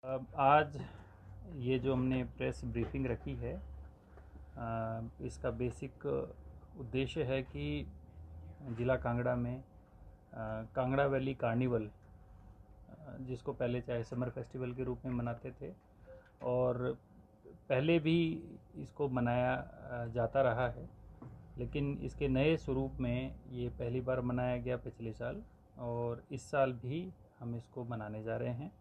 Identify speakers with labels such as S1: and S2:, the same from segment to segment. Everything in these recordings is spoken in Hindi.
S1: अब आज ये जो हमने प्रेस ब्रीफिंग रखी है, इसका बेसिक उद्देश्य है कि ज़िला कांगड़ा में कांगड़ा वैली कार्निवल, जिसको पहले चाहे समर फेस्टिवल के रूप में मनाते थे और पहले भी इसको मनाया जाता रहा है, लेकिन इसके नए स्वरूप में ये पहली बार मनाया गया पिछले साल और इस साल भी हम इसको मनाने जा रहे हैं।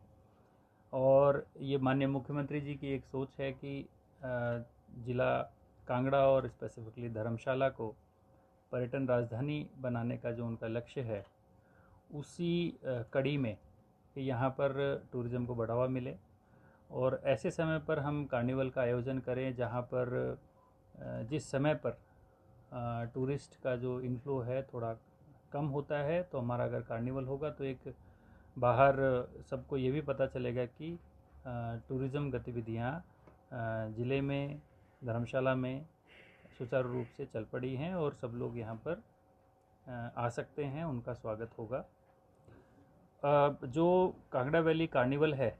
S1: और ये माननीय मुख्यमंत्री जी की एक सोच है कि ज़िला कांगड़ा और स्पेसिफिकली धर्मशाला को पर्यटन राजधानी बनाने का जो उनका लक्ष्य है, उसी कड़ी में कि यहाँ पर टूरिज़्म को बढ़ावा मिले और ऐसे समय पर हम कार्निवल का आयोजन करें जहाँ पर जिस समय पर टूरिस्ट का जो इनफ्लो है थोड़ा कम होता है, तो हमारा अगर कार्निवल होगा तो एक बाहर सबको ये भी पता चलेगा कि टूरिज़्म गतिविधियाँ ज़िले में, धर्मशाला में सुचारू रूप से चल पड़ी हैं और सब लोग यहाँ पर आ सकते हैं, उनका स्वागत होगा। जो कांगड़ा वैली कार्निवल है,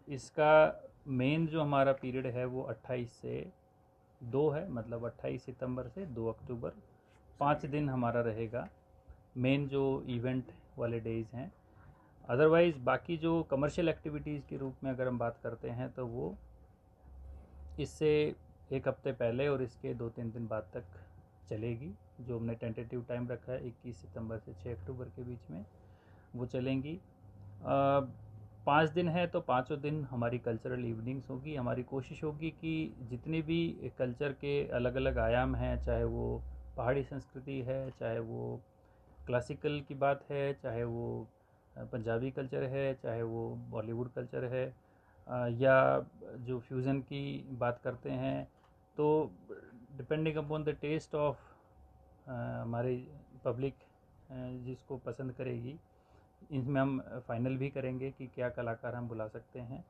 S1: इसका मेन जो हमारा पीरियड है वो 28 से 2 है, मतलब 28 सितंबर से 2 अक्टूबर, 5 दिन हमारा रहेगा मेन जो इवेंट वाले डेज़ हैं। अदरवाइज़ बाकी जो कमर्शियल एक्टिविटीज़ के रूप में अगर हम बात करते हैं तो वो इससे एक हफ्ते पहले और इसके 2-3 दिन बाद तक चलेगी। जो हमने टेंटेटिव टाइम रखा है 21 सितंबर से 6 अक्टूबर के बीच में वो चलेंगी। 5 दिन है तो 5 दिन हमारी कल्चरल इवनिंग्स होगी। हमारी कोशिश होगी कि जितने भी कल्चर के अलग अलग आयाम हैं, चाहे वो पहाड़ी संस्कृति है, चाहे वो क्लासिकल की बात है, चाहे वो पंजाबी कल्चर है, चाहे वो बॉलीवुड कल्चर है, या जो फ्यूज़न की बात करते हैं, तो depending upon the test of हमारी पब्लिक जिसको पसंद करेगी, इसमें हम फाइनल भी करेंगे कि क्या कलाकार हम बुला सकते हैं।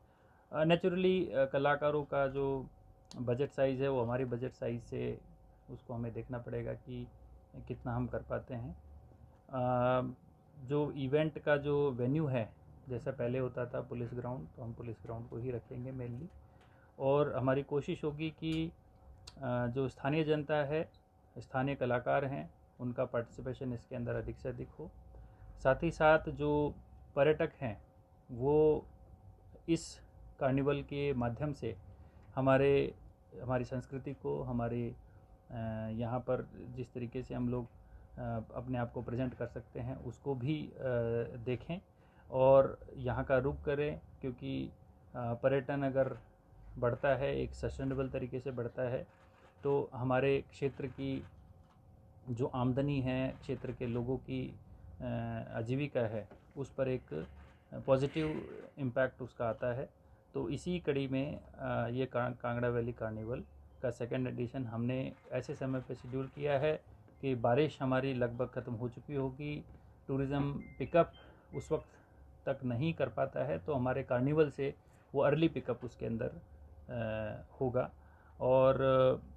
S1: नेचुरली कलाकारों का जो बजट साइज़ है वो हमारी बजट साइज़ से उसको हमें देखना पड़ेगा कि कितना हम कर पाते हैं। जो इवेंट का जो वेन्यू है, जैसा पहले होता था पुलिस ग्राउंड, तो हम पुलिस ग्राउंड को ही रखेंगे मेनली। और हमारी कोशिश होगी कि जो स्थानीय जनता है, स्थानीय कलाकार हैं, उनका पार्टिसिपेशन इसके अंदर अधिक से अधिक हो। साथ ही साथ जो पर्यटक हैं वो इस कार्निवल के माध्यम से हमारी संस्कृति को, हमारे यहाँ पर जिस तरीके से हम लोग अपने आप को प्रेजेंट कर सकते हैं उसको भी देखें और यहाँ का रुख करें, क्योंकि पर्यटन अगर बढ़ता है, एक सस्टेनेबल तरीके से बढ़ता है, तो हमारे क्षेत्र की जो आमदनी है, क्षेत्र के लोगों की आजीविका है, उस पर एक पॉजिटिव इम्पैक्ट उसका आता है। तो इसी कड़ी में ये कांगड़ा वैली कार्निवल का सेकेंड एडिशन हमने ऐसे समय पे शेड्यूल किया है कि बारिश हमारी लगभग ख़त्म हो चुकी होगी, टूरिज़्म पिकअप उस वक्त तक नहीं कर पाता है, तो हमारे कार्निवल से वो अर्ली पिकअप उसके अंदर होगा। और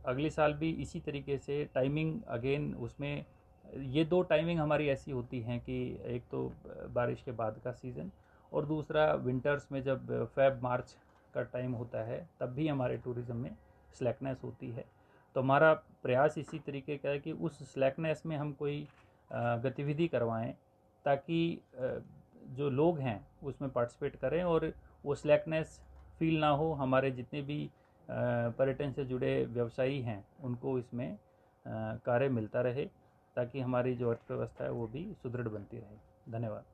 S1: अगले साल भी इसी तरीके से टाइमिंग, अगेन उसमें ये 2 टाइमिंग हमारी ऐसी होती हैं कि एक तो बारिश के बाद का सीज़न और दूसरा विंटर्स में जब फेब-मार्च का टाइम होता है, तब भी हमारे टूरिज़्म में स्लैकनेस होती है। तो हमारा प्रयास इसी तरीके का है कि उस स्लैकनेस में हम कोई गतिविधि करवाएं ताकि जो लोग हैं उसमें पार्टिसिपेट करें और वो स्लैकनेस फील ना हो। हमारे जितने भी पर्यटन से जुड़े व्यवसायी हैं उनको इसमें कार्य मिलता रहे, ताकि हमारी जो अर्थव्यवस्था है वो भी सुदृढ़ बनती रहे। धन्यवाद।